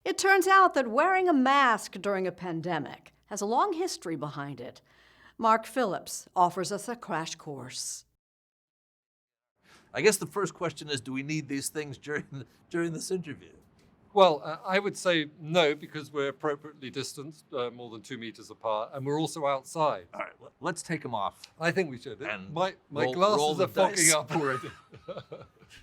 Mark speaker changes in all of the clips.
Speaker 1: It turns out that wearing a mask during a pandemic has a long history behind it. Mark Phillips offers us a crash course.
Speaker 2: I guess the first question is, do we need these things during this interview?
Speaker 3: Well, I would say no, because we're appropriately distanced, more than 2 meters apart, and we're also outside.
Speaker 2: All right, let's take them off.
Speaker 3: I think we should.
Speaker 2: And
Speaker 3: My
Speaker 2: roll
Speaker 3: glasses
Speaker 2: the
Speaker 3: are fogging
Speaker 2: dice.
Speaker 3: up already.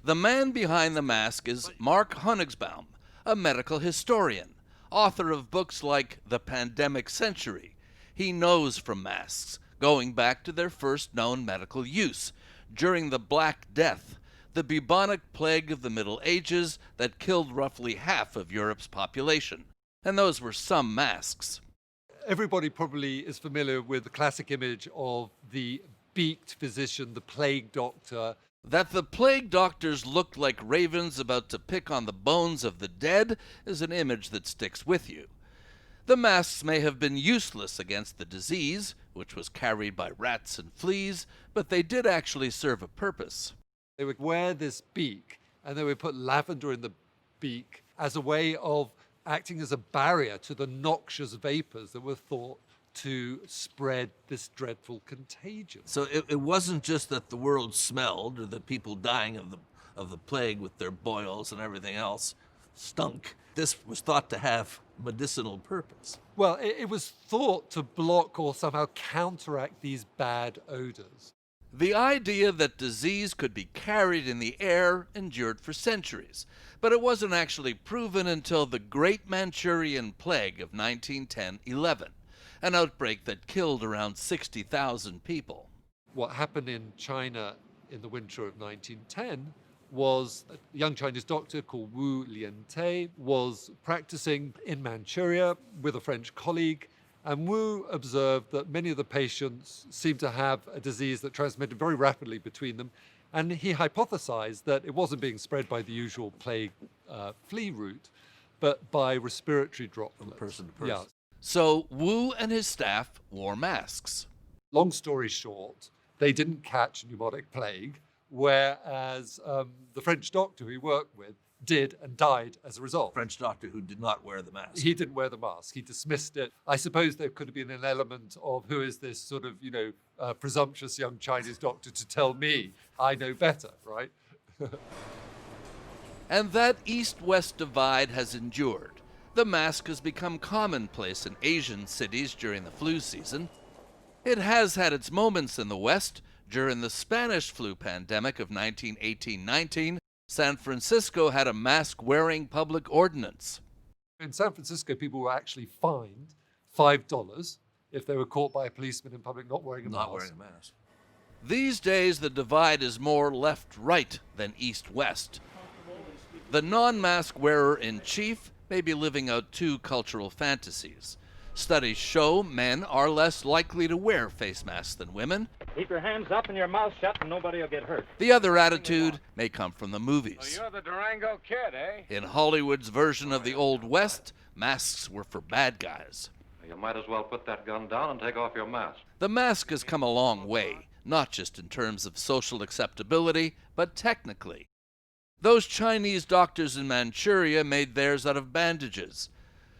Speaker 4: The man behind the mask is Mark Honigsbaum, a medical historian, author of books like The Pandemic Century. He knows from masks, going back to their first known medical use, during the Black Death, the bubonic plague of the Middle Ages that killed roughly half of Europe's population. And those were some masks.
Speaker 3: Everybody probably is familiar with the classic image of the beaked physician, the plague doctor.
Speaker 4: That the plague doctors looked like ravens about to pick on the bones of the dead is an image that sticks with you. The masks may have been useless against the disease, which was carried by rats and fleas, but they did actually serve a purpose.
Speaker 3: They would wear this beak, and they would put lavender in the beak as a way of acting as a barrier to the noxious vapors that were thought to spread this dreadful contagion.
Speaker 2: So it wasn't just that the world smelled, or that people dying of the plague with their boils and everything else stunk. This was thought to have medicinal purpose.
Speaker 3: Well, it was thought to block or somehow counteract these bad odors.
Speaker 4: The idea that disease could be carried in the air endured for centuries, but it wasn't actually proven until the Great Manchurian Plague of 1910-11, an outbreak that killed around 60,000 people.
Speaker 3: What happened in China in the winter of 1910 was a young Chinese doctor called Wu Liante was practicing in Manchuria with a French colleague. And Wu observed that many of the patients seemed to have a disease that transmitted very rapidly between them. And he hypothesized that it wasn't being spread by the usual plague flea route, but by respiratory droplets.
Speaker 2: From person to person.
Speaker 3: Yeah.
Speaker 4: So Wu and his staff wore masks.
Speaker 3: Long story short, they didn't catch pneumonic plague, whereas the French doctor he worked with did and died as a result.
Speaker 2: French doctor who did not wear the mask.
Speaker 3: He didn't wear the mask. He dismissed it. I suppose there could have been an element of who is this sort of, presumptuous young Chinese doctor to tell me I know better, right?
Speaker 4: And that East-West divide has endured. The mask has become commonplace in Asian cities during the flu season. It has had its moments in the West. During the Spanish flu pandemic of 1918-19, San Francisco had a mask-wearing public ordinance.
Speaker 3: In San Francisco, people were actually fined $5 if they were caught by a policeman in public not wearing a mask.
Speaker 2: Not wearing a mask.
Speaker 4: These days, the divide is more left-right than east-west. The non-mask wearer in chief may be living out two cultural fantasies. Studies show men are less likely to wear face masks than women.
Speaker 5: Keep your hands up and your mouth shut and nobody will get hurt.
Speaker 4: The other attitude may come from the movies.
Speaker 5: You're the Durango Kid, eh?
Speaker 4: In Hollywood's version of the Old West, masks were for bad guys.
Speaker 6: You might as well put that gun down and take off your mask.
Speaker 4: The mask has come a long way, not just in terms of social acceptability, but technically. Those Chinese doctors in Manchuria made theirs out of bandages.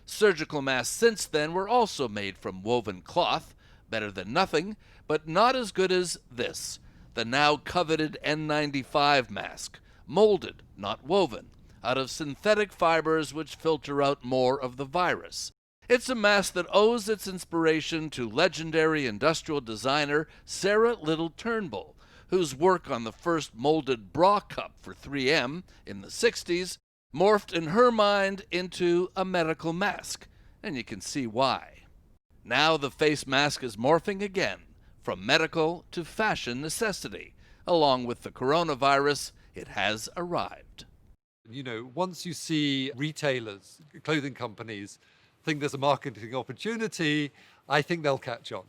Speaker 4: Surgical masks since then were also made from woven cloth, better than nothing, but not as good as this, the now coveted N95 mask, molded, not woven, out of synthetic fibers which filter out more of the virus. It's a mask that owes its inspiration to legendary industrial designer Sarah Little Turnbull, whose work on the first molded bra cup for 3M in the 60s morphed in her mind into a medical mask, and you can see why. Now the face mask is morphing again, from medical to fashion necessity. Along with the coronavirus, it has arrived.
Speaker 3: Once you see retailers, clothing companies, think there's a marketing opportunity, I think they'll catch on.